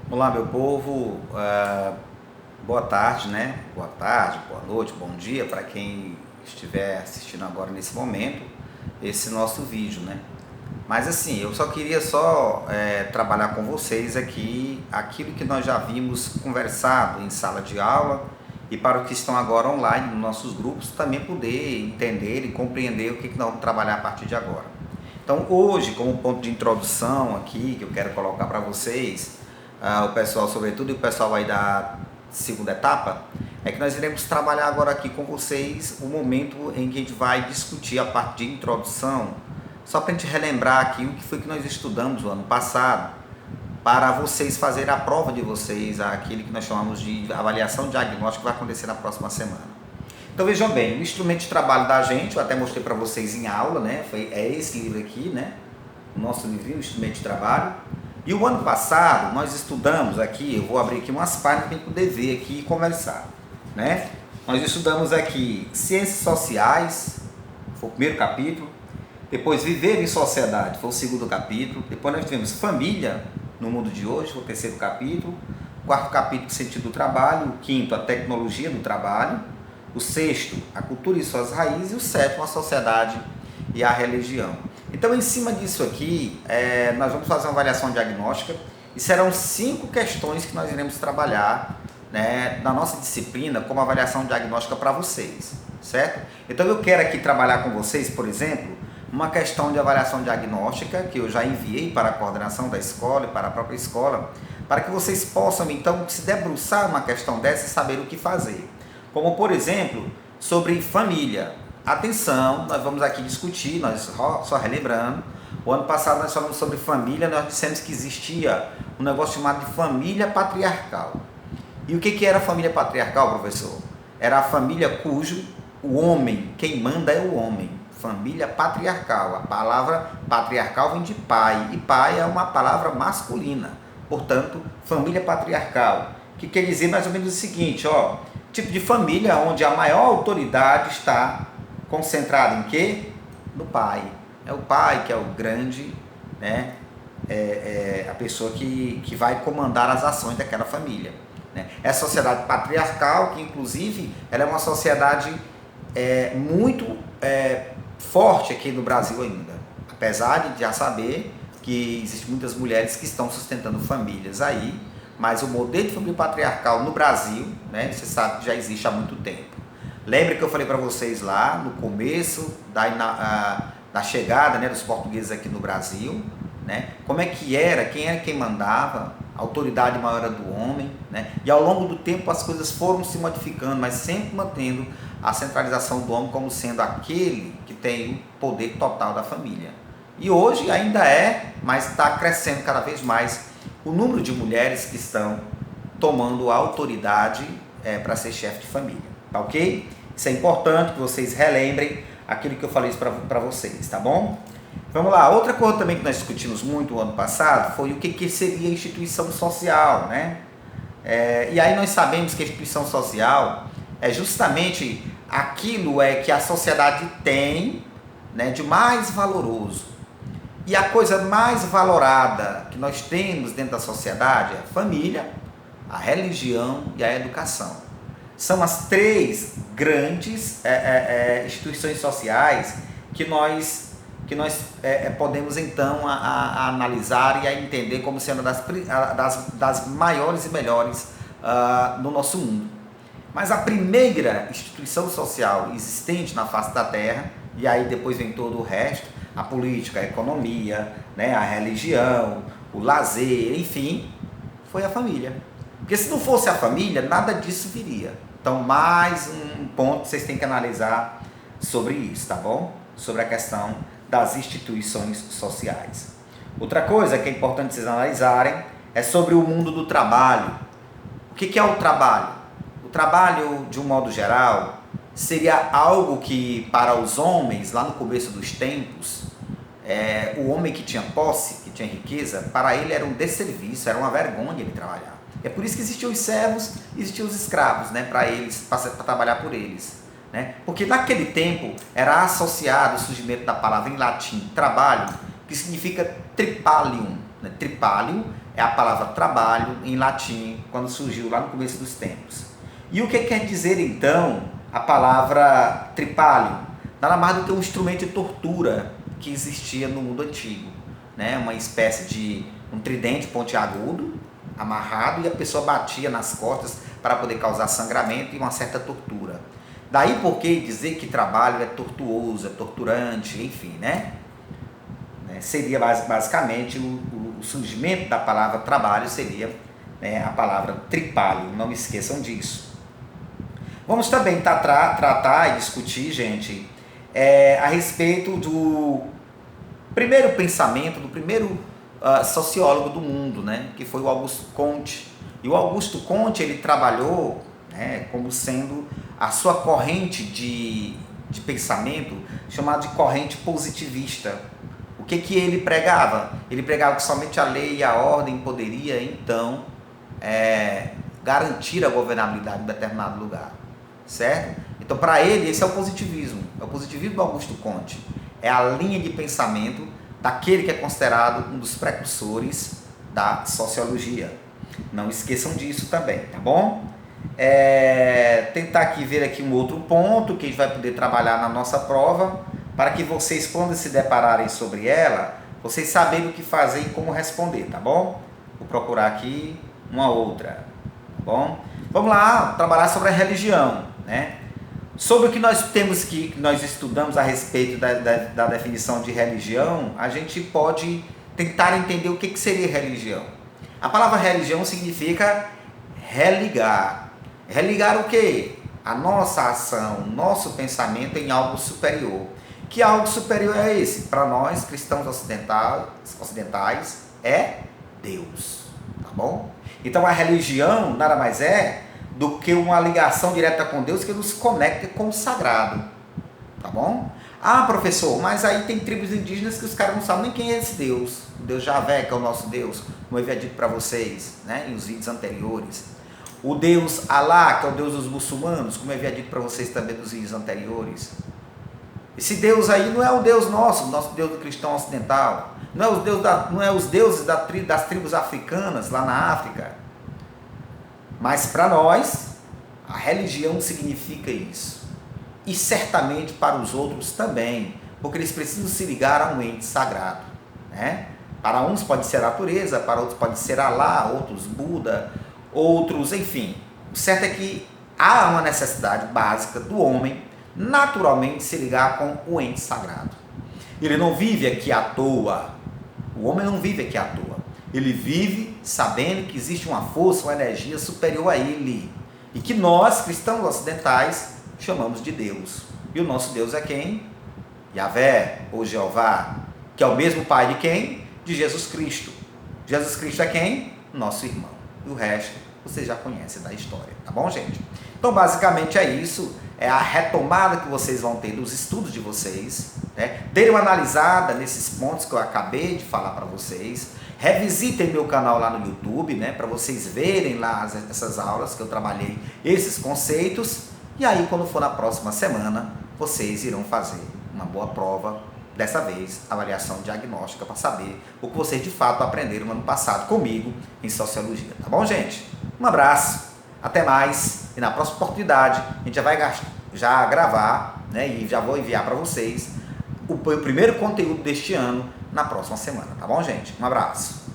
Olá, meu povo, boa tarde, né? Boa tarde, boa noite, bom dia para quem estiver assistindo agora nesse momento esse nosso vídeo, né? Mas assim, eu só queria trabalhar com vocês aqui aquilo que nós já vimos conversado em sala de aula e para os que estão agora online nos nossos grupos também poder entender e compreender o que nós vamos trabalhar a partir de agora. Então hoje, como ponto de introdução aqui que eu quero colocar para vocês, o pessoal, sobretudo, e o pessoal aí da segunda etapa, é que nós iremos trabalhar agora aqui com vocês o momento em que a gente vai discutir a parte de introdução, só para a gente relembrar aqui o que foi que nós estudamos no ano passado, para vocês fazerem a prova de vocês, aquele que nós chamamos de avaliação diagnóstica, que vai acontecer na próxima semana. Então vejam bem, o instrumento de trabalho da gente, eu até mostrei para vocês em aula, né? É esse livro aqui, né? O nosso livrinho, o instrumento de trabalho. E o ano passado nós estudamos aqui, eu vou abrir aqui umas páginas para a gente poder ver aqui e conversar, né? Nós estudamos aqui Ciências Sociais, foi o primeiro capítulo, depois Viver em Sociedade, foi o segundo capítulo, depois nós tivemos Família no Mundo de Hoje, foi o terceiro capítulo, o quarto capítulo, Sentido do Trabalho, o quinto, a Tecnologia do Trabalho, o sexto, a Cultura e suas Raízes, e o sétimo, a Sociedade e a Religião. Então, em cima disso aqui, nós vamos fazer uma avaliação diagnóstica e serão 5 questões que nós iremos trabalhar, né, na nossa disciplina como avaliação diagnóstica para vocês, certo? Então, eu quero aqui trabalhar com vocês, por exemplo, uma questão de avaliação diagnóstica que eu já enviei para a coordenação da escola e para a própria escola, para que vocês possam, então, se debruçar uma questão dessa e saber o que fazer. Como, por exemplo, sobre família. Atenção, nós vamos aqui discutir, nós só relembrando, o ano passado nós falamos sobre família, nós dissemos que existia um negócio chamado de família patriarcal. E o que era a família patriarcal, professor? Era a família cujo o homem, quem manda é o homem. Família patriarcal. A palavra patriarcal vem de pai, e pai é uma palavra masculina. Portanto, família patriarcal. Que quer dizer mais ou menos o seguinte, ó, tipo de família onde a maior autoridade está concentrada em quê? No pai. É o pai que é o grande, né? A pessoa que vai comandar as ações daquela família, né? É a sociedade patriarcal, que inclusive ela é uma sociedade muito forte aqui no Brasil ainda, apesar de já saber que existem muitas mulheres que estão sustentando famílias aí, mas o modelo de família patriarcal no Brasil, né, você sabe que já existe há muito tempo. Lembra que eu falei para vocês lá no começo da chegada, né, dos portugueses aqui no Brasil, né, como é que era, quem mandava, a autoridade maior era do homem, né, e ao longo do tempo as coisas foram se modificando, mas sempre mantendo a centralização do homem como sendo aquele que tem o poder total da família. E hoje ainda mas está crescendo cada vez mais o número de mulheres que estão tomando a autoridade para ser chefe de família, tá ok? Isso é importante que vocês relembrem aquilo que eu falei para vocês, tá bom? Vamos lá, outra coisa também que nós discutimos muito no ano passado foi o que seria instituição social, né? E aí nós sabemos que a instituição social é justamente aquilo que a sociedade tem, né, de mais valoroso. E a coisa mais valorada que nós temos dentro da sociedade é a família, a religião e a educação. São as 3 grandes instituições sociais que nós podemos então a analisar e a entender como sendo das maiores e melhores no nosso mundo. Mas a primeira instituição social existente na face da Terra, e aí depois vem todo o resto, a política, a economia, né, a religião, o lazer, enfim, foi a família. Porque se não fosse a família, nada disso viria. Então, mais um ponto que vocês têm que analisar sobre isso, tá bom? Sobre a questão das instituições sociais. Outra coisa que é importante vocês analisarem é sobre o mundo do trabalho. O que é o trabalho? O trabalho, de um modo geral, seria algo que para os homens, lá no começo dos tempos, o homem que tinha posse, que tinha riqueza, para ele era um desserviço, era uma vergonha ele trabalhar. É por isso que existiam os servos e existiam os escravos, né, para trabalhar por eles, né? Porque naquele tempo era associado o surgimento da palavra em latim trabalho, que significa tripalium. Né? Tripalium é a palavra trabalho em latim, quando surgiu lá no começo dos tempos. E o que quer dizer então a palavra tripalho? Nada mais do que um instrumento de tortura que existia no mundo antigo, né? Uma espécie de um tridente pontiagudo amarrado e a pessoa batia nas costas para poder causar sangramento e uma certa tortura. Daí por que dizer que trabalho é tortuoso, é torturante, enfim, né? Seria basicamente o surgimento da palavra trabalho seria, né, a palavra tripalho, não esqueçam disso. Vamos também tratar e discutir, gente, a respeito do primeiro pensamento, do primeiro sociólogo do mundo, né, que foi o Augusto Comte. E o Augusto Comte, ele trabalhou, né, como sendo a sua corrente de pensamento chamada de corrente positivista. O que ele pregava? Ele pregava que somente a lei e a ordem poderia, então, garantir a governabilidade de determinado lugar, certo? Então, para ele, esse é o positivismo do Augusto Comte. É a linha de pensamento daquele que é considerado um dos precursores da sociologia. Não esqueçam disso também, tá bom? Tentar aqui ver aqui um outro ponto que a gente vai poder trabalhar na nossa prova, para que vocês, quando se depararem sobre ela, vocês saberem o que fazer e como responder, tá bom? Vou procurar aqui uma outra, tá bom? Vamos lá trabalhar sobre a religião, né? Sobre o que nós estudamos a respeito da definição de religião, a gente pode tentar entender o que seria religião. A palavra religião significa religar. Religar o quê? A nossa ação, nosso pensamento em algo superior. Que algo superior é esse? Para nós, cristãos ocidentais, é Deus, tá bom? Então a religião nada mais é do que uma ligação direta com Deus que nos conecta com o sagrado, tá bom? Ah, professor, mas aí tem tribos indígenas que os caras não sabem nem quem é esse Deus. O Deus Javé, que é o nosso Deus, como eu havia dito para vocês, né, em os vídeos anteriores. O Deus Alá, que é o Deus dos muçulmanos, como eu havia dito para vocês também nos vídeos anteriores. Esse Deus aí não é o Deus nosso Deus do cristão ocidental. Não é os deuses das tribos africanas lá na África. Mas para nós, a religião significa isso. E certamente para os outros também, porque eles precisam se ligar a um ente sagrado, né? Para uns pode ser a natureza, para outros pode ser Alá, outros Buda, outros, enfim. O certo é que há uma necessidade básica do homem naturalmente se ligar com o ente sagrado. Ele não vive aqui à toa. O homem não vive aqui à toa. Ele vive sabendo que existe uma força, uma energia superior a ele. E que nós, cristãos ocidentais, chamamos de Deus. E o nosso Deus é quem? Yahvé, ou Jeová, que é o mesmo pai de quem? De Jesus Cristo. Jesus Cristo é quem? Nosso irmão. E o resto vocês já conhecem da história, tá bom, gente? Então, basicamente é isso. É a retomada que vocês vão ter dos estudos de vocês, né? Deem uma analisada nesses pontos que eu acabei de falar para vocês. Revisitem meu canal lá no YouTube, né? Para vocês verem lá essas aulas que eu trabalhei, esses conceitos. E aí, quando for na próxima semana, vocês irão fazer uma boa prova, dessa vez, avaliação diagnóstica, para saber o que vocês de fato aprenderam no ano passado comigo em Sociologia. Tá bom, gente? Um abraço, até mais, e na próxima oportunidade a gente já gravar, né, e já vou enviar para vocês o primeiro conteúdo deste ano na próxima semana. Tá bom, gente? Um abraço.